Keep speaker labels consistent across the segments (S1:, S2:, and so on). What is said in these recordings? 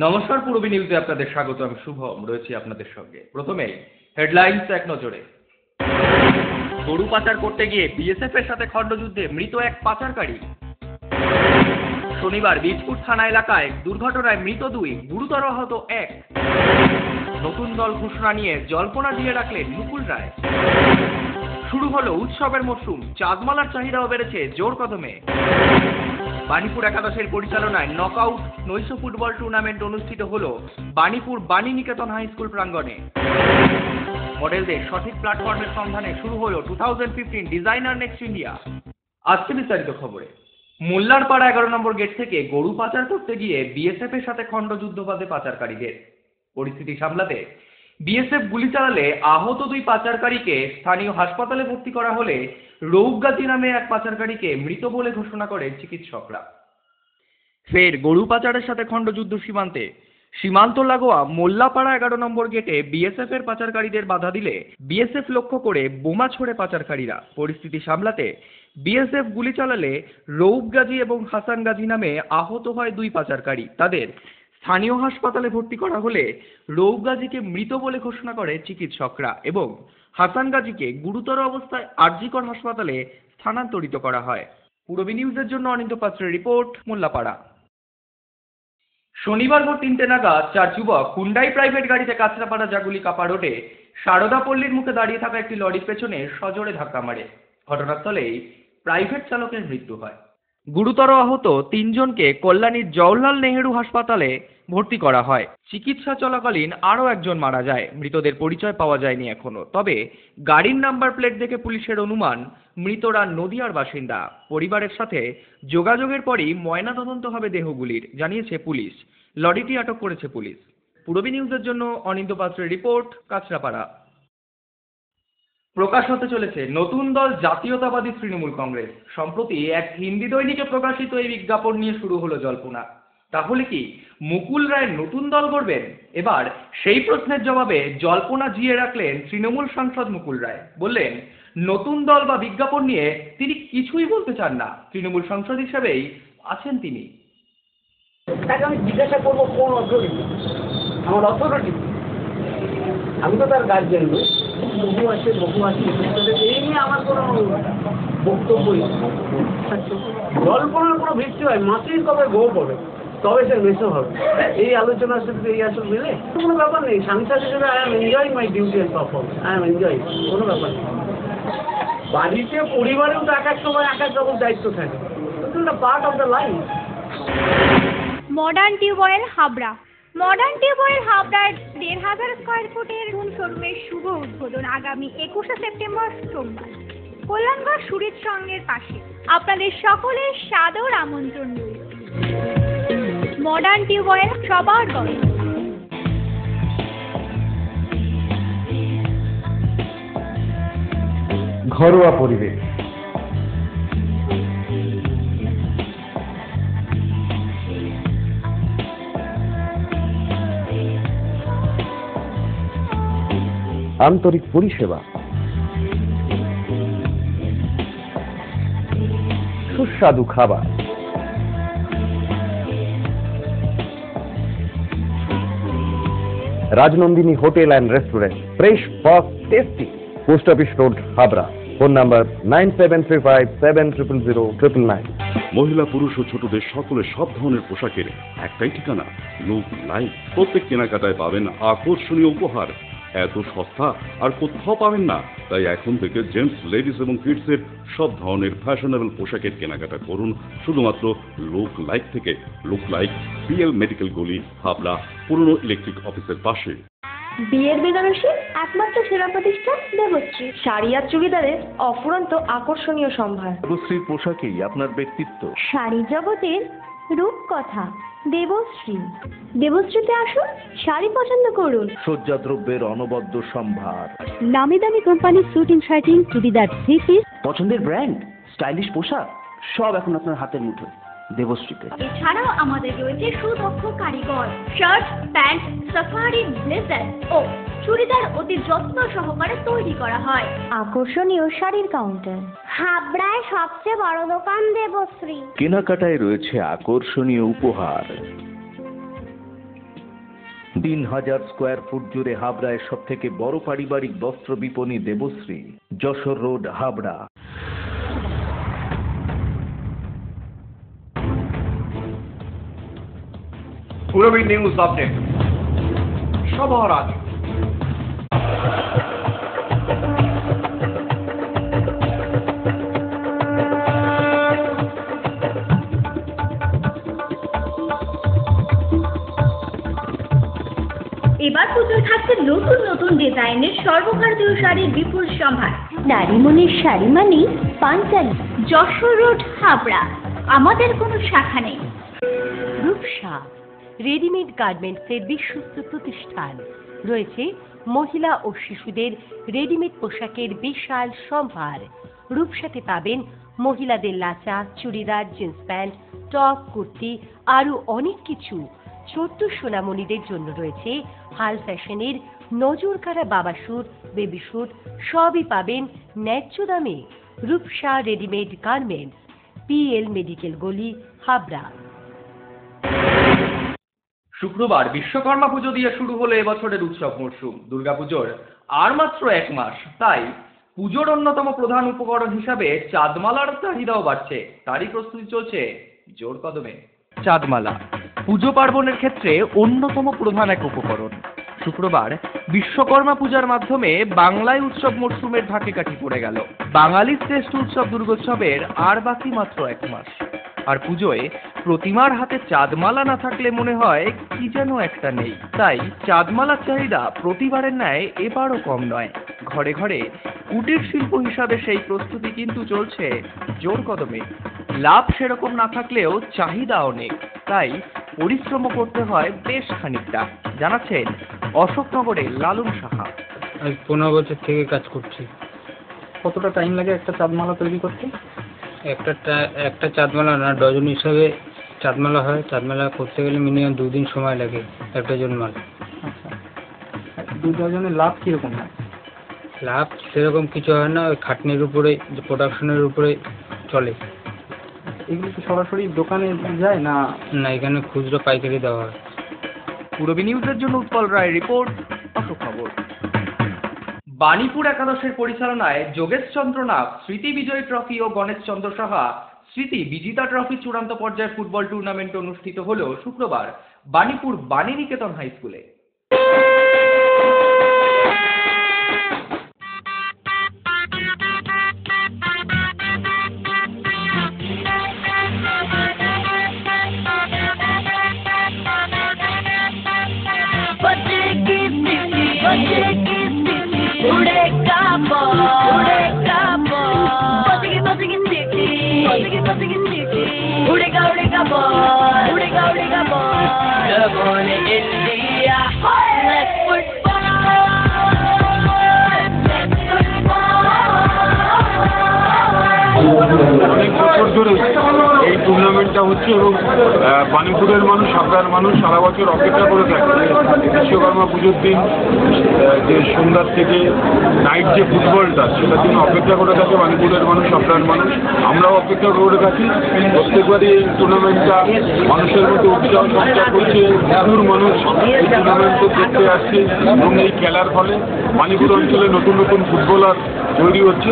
S1: নমস্কার, পূরবী নিউজে আপনাদের স্বাগত। আমি শুভম রয়েছি আপনাদের সঙ্গে। প্রথমে হেডলাইন্স এক নজরে। গরু পাচার করতে গিয়ে বিএসএফ এর সাথে খণ্ডযুদ্ধে মৃত এক পাচারকারী। শনিবার বীজপুর থানা এলাকায় দুর্ঘটনায় মৃত 2, গুরুতর আহত 1। নতুন দল ঘোষণা নিয়ে জল্পনা দিয়ে রাখলেন মুকুল রায়। শুরু হলো উৎসবের মরশুম, চাঁদমালার চাহিদাও বেড়েছে জোর কদমে। বাণীপুর একাদশের পরিচালনায় নকআউট নৈশ ফুটবল টুর্নামেন্ট অনুষ্ঠিত হলো বাণীপুর বাণী নিকেতন হাই স্কুল প্রাঙ্গণে। মডেলদের সঠিক প্ল্যাটফর্মের সন্ধানে শুরু হলো 2015 ডিজাইনার নেক্সট ইন্ডিয়া। আজকে বিস্তারিত খবরে। মোল্লারপাড়া 11 নম্বর গেট থেকে গরু পাচার করতে গিয়ে বিএসএফ এর সাথে খণ্ডযুদ্ধ বাধে পাচারকারীদের। পরিস্থিতি সামলাতে বিএসএফ গুলি চালালে আহত 2 পাচারকারীকে স্থানীয় হাসপাতালে ভর্তি করা হলে রৌপগাজী নামে এক পাচারকারীকে মৃত বলে ঘোষণা করে চিকিৎসকরা। ফের গরু পাচারের সাথে খণ্ডযুদ্ধ সীমান্ত লাগোয়া মোল্লাপাড়া 11 নম্বর গেটে বিএসএফ এর পাচারকারীদের বাধা দিলে বিএসএফ লক্ষ্য করে বোমা ছোড়ে পাচারকারীরা। পরিস্থিতি সামলাতে বিএসএফ গুলি চালালে রৌপগাজী এবং হাসানগাজী নামে আহত হয় 2 পাচারকারী। তাদের স্থানীয় হাসপাতালে ভর্তি করা হলে রৌপগাজীকে মৃত বলে ঘোষণা করে চিকিৎসকরা এবং হাসানগাজীকে গুরুতর অবস্থায় আরজিকর হাসপাতালে স্থানান্তরিত করা হয়। পূরবী নিউজের জন্য অনিন্দ পাত্রের রিপোর্ট, মোল্লাপাড়া। শনিবার ভোর 3টে নাগাদ 4 যুবক হুন্ডাই প্রাইভেট গাড়িতে কাঁচরাপাড়া জাগুলি কাপা রোডে সারদা পল্লীর মুখে দাঁড়িয়ে থাকা একটি লরির পেছনে সজোরে ধাক্কা মারে। ঘটনাস্থলেই প্রাইভেট চালকের মৃত্যু হয়। গুরুতর আহত 3 জনকে কল্যাণীর জওহরলাল নেহেরু হাসপাতালে ভর্তি করা হয়। চিকিৎসা চলাকালীন আরও একজন মারা যায়। মৃতদের পরিচয় পাওয়া যায়নি এখনো। তবে গাড়ির নাম্বার প্লেট দেখে পুলিশের অনুমান মৃতরা নদিয়ার বাসিন্দা। পরিবারের সাথে যোগাযোগের পরই ময়নাতদন্ত হবে দেহগুলির, জানিয়েছে পুলিশ। লরিটি আটক করেছে পুলিশ। পূরবী নিউজের জন্য অনিন্দ পাত্রের রিপোর্ট, কাঁচরাপাড়া। প্রকাশ হতে চলেছে নতুন দল জাতীয়তাবাদী তৃণমূল কংগ্রেস। সম্প্রতি এক হিন্দি দৈনিকে প্রকাশিত এই বিজ্ঞাপন নিয়ে শুরু হলো জল্পনা। তাহলে কি মুকুল রায় নতুন দল গড়বেন? এবার সেই প্রশ্নের জবাবে জল্পনা জিয়ে রাখলেন তৃণমূল সাংসদ মুকুল রায়। বললেন, নতুন দল বা বিজ্ঞাপন নিয়ে তিনি কিছুই বলতে চান না। তৃণমূল সাংসদ হিসেবেই আছেন তিনি।
S2: তাকে আমি জিজ্ঞাসা করবো কোন অথরিটি, আমার অথরিটি, আমি তো তার গার্জিয়ান নই। বহু আছে এই নিয়ে আমার কোনো বক্তব্যই জল্পনার কোনো ভিত্তি হয়। মাটির কবে গো পড়ে তবে সে মেসো হবে, এই আলোচনার সাথে এই আসল মিলে কোনো ব্যাপার নেই। সাংসদ হিসেবে I am enjoying my duty and perform, I am enjoying, কোনো ব্যাপার নেই। বাড়িতে পরিবারেও তো এক এক সময় এক এক রকম দায়িত্ব থাকে, এটা part of the life.
S3: Modern tube well Habra. Modern tube well হাবড়ার 1,500 স্কোয়ার ফুটের নতুন শোরুমের শুভ উদ্বোধন আগামী 21শে সেপ্টেম্বর সোমবার কল্যাণগড় সুরিত সংঘের পাশে। আপনাদের সকলের সাদর আমন্ত্রণ রইল। মডার্ন টিউবওয়েল, সবার গল্প।
S4: ঘরোয়া পরিবেশ, আন্তরিক পরিষেবা, সুস্বাদু খাবার, Rajnandini hotel and restaurant, fresh, fast, tasty. Post office road, Habra. Phone number 9735700999।
S5: মহিলা, পুরুষ ও ছোটদের সকলের সব ধরনের পোশাকের একটাই ঠিকানা, লুক লাইফ। প্রত্যেক কেনাকাটায় পাবেন আকর্ষণীয় উপহার। এত সস্তা আর কোথাও পাবেন না। তাই এখন থেকে জেন্টস, লেডিস এবং কিডসের সব ধরনের ফ্যাশনেবল পোশাকের কেনাকাটা করুন শুধুমাত্র লুক লাইফ থেকে। লুক লাইফ, পিএল মেডিকেল গলি, হাবড়া, পুরনো ইলেকট্রিক অফিসের পাশে।
S6: বিয়ের বেনারসি একমাত্র সেরা প্রতিষ্ঠান দেবশ্রী। শাড়ি আর চুড়িদারের অফুরন্ত আকর্ষণীয় সম্ভার।
S7: দেবশ্রীর পোশাকেই আপনার ব্যক্তিত্ব।
S6: শাড়ি জগতের রূপকথা দেবশ্রী। দেবশ্রীতে আসুন, শাড়ি পছন্দ করুন।
S7: সজ্জাদ্রব্যের অনবদ্য সম্ভার।
S8: নামি দামি কোম্পানির শুটিং শার্টিং, চুড়িদার, থ্রি পিস,
S9: পছন্দের ব্র্যান্ড, স্টাইলিশ পোশাক সব এখন আপনার হাতের মুঠোয় দেবশ্রীতে।
S3: এছাড়াও আমাদের রয়েছে সুদক্ষ কারিগর। শার্ট, প্যান্ট, সাফারি, ব্লেজার ও চুড়িদার অতি যত্ন সহকারে তৈরি করা হয়।
S6: আকর্ষণীয় শাড়ির কাউন্টার।
S3: হাবড়ায় সবচেয়ে বড় দোকান দেবশ্রী।
S7: কেনাকাটায় রয়েছে আকর্ষণীয় উপহার। 3000 স্কোয়ার ফুট জুড়ে হাবড়ায় সব থেকে বড় পারিবারিক বস্ত্র বিপণী Debashree, Jessore road, Habra.
S1: Purabi news update সবার আগে।
S3: এবার পুজোয় থাকছে নতুন নতুন ডিজাইনের সর্বভারতীয় শাড়ির বিপুল সম্ভার।
S8: নারী মনের শাড়ি মানেই পাঞ্চালী।
S3: যশোর রোড, হাবড়া। আমাদের কোনো শাখা নেই।
S8: রূপসা রেডিমেড গার্মেন্টসের বিশ্বস্ত প্রতিষ্ঠান। রয়েছে মহিলা ও শিশুদের রেডিমেড পোশাকের বিশাল সম্ভার। রূপসাতে পাবেন মহিলাদের lachha, churidar, jeans pant, top, kurti, আরো অনেক কিছু। ছোট্ট সোনামণিদের জন্য রয়েছে হাল ফ্যাশনের নজরকাড়া বাবা স্যুট, বেবি স্যুট, সবই পাবেন ন্যায্য দামে। Rupsa readymade garments, PL medical গলি, হাবড়া।
S1: শুক্রবার বিশ্বকর্মা পুজো দিয়ে শুরু হলো এবছরের উৎসব মরশুম। দুর্গাপুজোর আর মাত্র 1 মাস, তাই পুজোর অন্যতম প্রধান উপকরণ হিসাবে চাঁদমালার চাহিদাও বাড়ছে। তারই প্রস্তুতি চলছে জোর কদমে। চাঁদমালা পুজো পার্বণের ক্ষেত্রে অন্যতম প্রধান এক উপকরণ। শুক্রবার বিশ্বকর্মা পূজার মাধ্যমে বাংলায় উৎসব মরশুমের ঢাকে কাঠি পড়ে গেল। বাঙালির শ্রেষ্ঠ উৎসব দুর্গোৎসবের আর বাকি মাত্র 1 মাস। আর পুজোয় প্রতিমার হাতে চাঁদমালা না থাকলে মনে হয় কি যেন একটা নেই। তাই চাঁদমালার চাহিদা প্রতিবারের ন্যায় এবারও কম নয়। ঘরে ঘরে কুটির শিল্প হিসাবে সেই প্রস্তুতি কিন্তু চলছে জোর কদমে। লাভ সেরকম না থাকলেও চাহিদা অনেক, তাই পরিশ্রমও করতে হয় বেশ খানিকটা, জানাচ্ছেন অশোকনগরের লালন সাহা।
S10: আজ 15 বছর থেকে কাজ করছি।
S2: কতটা টাইম লাগে একটা চাঁদমালা তৈরি করতে?
S10: একটা চাঁদমালা না, ডজন হিসাবে চাঁদমালা হয়। চাঁদমালা করতে গেলে মিনিমাম 2 দিন সময় লাগে একটা জন মাল।
S2: আচ্ছা, 2 ডজনের লাভ কীরকম হয়?
S10: লাভ সেরকম কিছু হয় না, ওই খাটনির উপরে, প্রোডাকশনের উপরে চলে।
S2: এগুলো কি সরাসরি দোকানে যায় না?
S10: না, এখানে খুচরো পাইকারি দেওয়া হয়।
S1: পূরবী নিউজের জন্য উৎপল রায় রিপোর্ট, অশোকনগর। বাণীপুর একাদশের পরিচালনায় যোগেশচন্দ্র নাগ স্মৃতি বিজয় ট্রফি ও গণেশচন্দ্র সাহা স্মৃতি বিজিতা ট্রফি চূড়ান্ত পর্যায়ের ফুটবল টুর্নামেন্ট অনুষ্ঠিত হল শুক্রবার বাণীপুর বাণীনিকেতন হাই স্কুলে।
S11: অনেক বছর ধরে এই টুর্নামেন্টটা হচ্ছে এবং বাণীপুরের মানুষ, হাবড়ার মানুষ সারা বছর অপেক্ষা করে থাকে বিশ্বকর্মা পুজোর দিন যে সন্ধ্যার থেকে নাইট যে ফুটবলটা, সেটার জন্য অপেক্ষা করে থাকে বাণীপুরের মানুষ, হাবড়ার মানুষ। আমরাও অপেক্ষা করে থাকি। প্রত্যেকবারই এই টুর্নামেন্টটা মানুষের মধ্যে উৎসাহ সঞ্চার করছে। প্রচুর মানুষ এই টুর্নামেন্টে দেখতে আসছে এবং এই খেলার ফলে বাণীপুর অঞ্চলে নতুন নতুন ফুটবলার তৈরি হচ্ছে।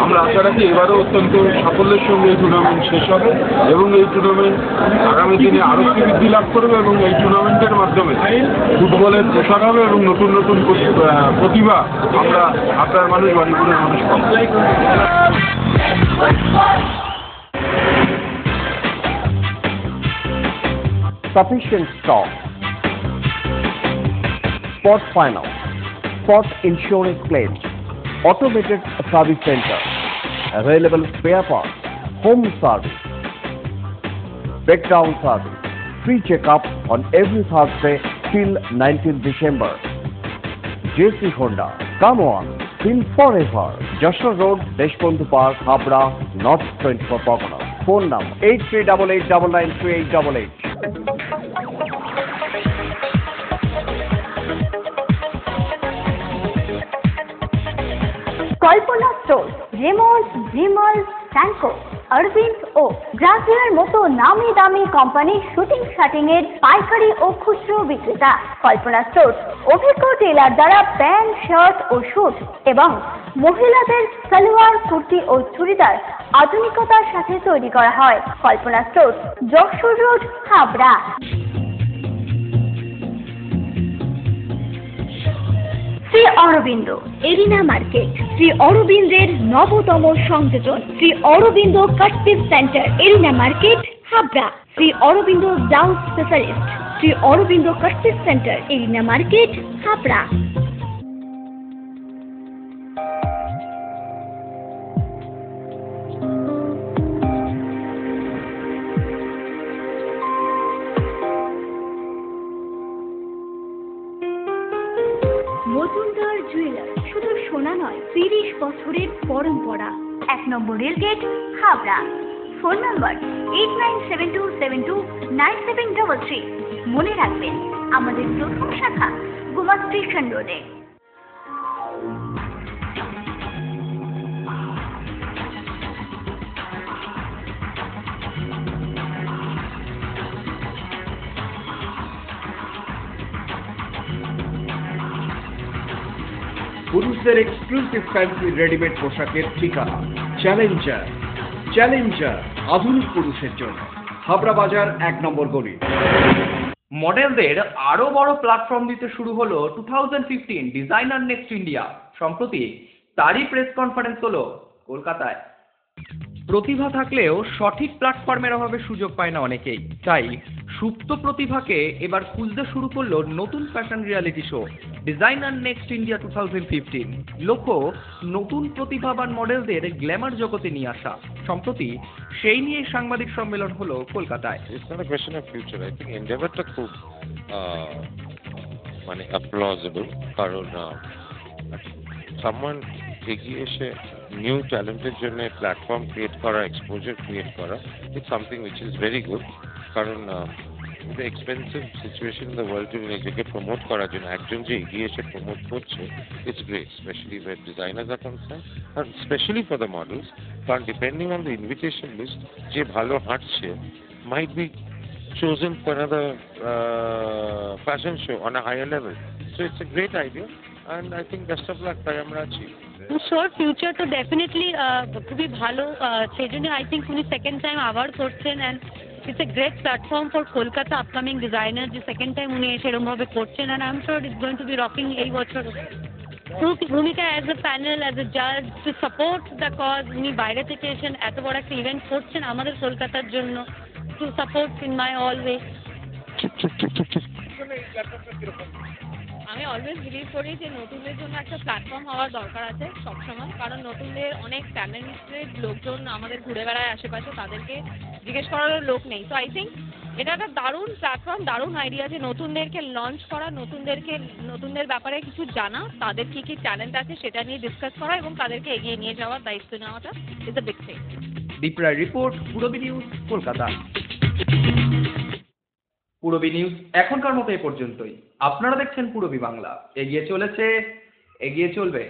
S11: আমরা আশা রাখি এবারও অত্যন্ত সাফল্যের সঙ্গে এই টুর্নামেন্ট শেষ হবে এবং এই টুর্নামেন্ট আগামী দিনে আরও বৃদ্ধি লাভ করবে এবং এই টুর্নামেন্টের মাধ্যমে ফুটবলের প্রসার হবে এবং নতুন নতুন প্রতিভা আমরা আপনার মানুষ, বাণীপুরের মানুষ পাবো।
S4: Sufficient stock. Spot finance, spot insurance claims, automated service center, available spare parts, home service, breakdown service, free checkup on every Thursday till 19th December. JC Honda, come on, feel forever. Joshua Road, Deshbandhu Park, Habra, North 24 Pargana. Phone number 8388993888.
S3: Kalpana store, Raymonds, Vimal, Franco, Aurobindo ও গ্রাসিয়ার মতো নামি দামি কোম্পানির shooting shirting এর পাইকারি ও খুচরো বিক্রেতা। কল্পনা store অভিজ্ঞ teller দ্বারা প্যান্ট, শার্ট ও স্যুট এবং মহিলাদের সালোয়ার, কুর্তি ও চুড়িদার আধুনিকতার সাথে তৈরি করা হয়। Kalpana store, Jessore road, Habra. Shri Aurobindo arena market, Shri অরবিন্দের নবতম সংযোজন, Shri Aurobindo cut piece centre, arena market, Habra. Shri Aurobindo blouse specialist, Shri Aurobindo cut piece centre, arena market, Habra. Majumdar jewellers, শুধু সোনা নয়, 30 বছরের পরম্পরা। 1 number rail gate, Habra. Phone number 8972729733। মনে রাখবেন, আমাদের প্রথম শাখা গোমা স্টেশন রোডে।
S4: পুরুষদের এক্সক্লুসিভ ফ্যান্সি রেডিমেড পোশাকের ঠিকানা চ্যালেঞ্জার। চ্যালেঞ্জার আধুনিক পুরুষের জন্য, হাবড়া বাজার 1 নম্বর গলি।
S1: মডেলদের আরো বড় প্ল্যাটফর্ম দিতে শুরু হলো 2015 ডিজাইনার নেক্সট ইন্ডিয়া। সম্প্রতি তারই প্রেস কনফারেন্স হলো কলকাতায়। প্রতিভা থাকলেও সঠিক প্ল্যাটফর্মের অভাবে সুযোগ পায় না অনেকেই, তাই সুপ্ত প্রতিভাকে এবার খুঁজতে শুরু করলো নতুন fashion reality show designer next India 2015। লক্ষ্য নতুন প্রতিভাবান মডেলদের গ্ল্যামার জগতে নিয়ে আসা। সম্প্রতি সেই নিয়ে সাংবাদিক সম্মেলন হলো কলকাতায়।
S12: It's not a question of future. I think endeavorটা খুব মানে applausible, কারণ someone এগিয়ে এসে নিউ ট্যালেন্টের জন্য প্ল্যাটফর্ম ক্রিয়েট করা, এক্সপোজার ক্রিয়েট করা, it's something which is very good. কারণ the expensive situation in the world নিজেকে প্রমোট করার জন্য একজন যে এগিয়ে এসে প্রমোট করছে, it's great, specially where designers আর কনসার্ন, আর স্পেশালি ফর দ্য মডেলস। কারণ depending on the invitation list, যে ভালো হাঁটছে might be chosen for another fashion show on a higher level. So it's a great idea, and I think best of luck, তাই আমরা আছি।
S13: শোর future তো definitely খুবই ভালো, সেই জন্য আই থিঙ্ক উনি সেকেন্ড টাইম আবার করছেন, and it's a great platform for Kolkata upcoming designer, যে সেকেন্ড টাইম উনি সেরকমভাবে করছেন, and I am sure it's going to be rocking এই বছর। ভূমিকা as a panel, as a জাজ, টু সাপোর্ট দ্য কজ। উনি বাইরে থেকে এসেছেন, এত বড় একটা ইভেন্ট করছেন আমাদের কলকাতার জন্য, to support in my all way.
S14: আমি অলওয়েজ বিলিভ করি যে নতুনদের জন্য একটা প্ল্যাটফর্ম হওয়ার দরকার আছে সবসময়, কারণ নতুনদের অনেক ট্যালেন্টেড লোকজন আমাদের ঘুরে বেড়ায় আশেপাশে, তাদেরকে জিজ্ঞেস করারও লোক নেই। তো আই থিঙ্ক এটা একটা দারুণ প্ল্যাটফর্ম, দারুণ আইডিয়া যে নতুনদেরকে লঞ্চ করা, নতুনদের ব্যাপারে কিছু জানা, তাদের কী কী ট্যালেন্ট আছে সেটা নিয়ে ডিসকাস করা এবং তাদেরকে এগিয়ে নিয়ে যাওয়ার দায়িত্ব নেওয়াটা is a big thing.
S1: Dipra report, Purabi news, Kolkata. Purabi news এখনকার মতো এ পর্যন্তই। আপনারা দেখছেন পূরবী বাংলা। এগিয়ে চলেছে, এগিয়ে চলবে।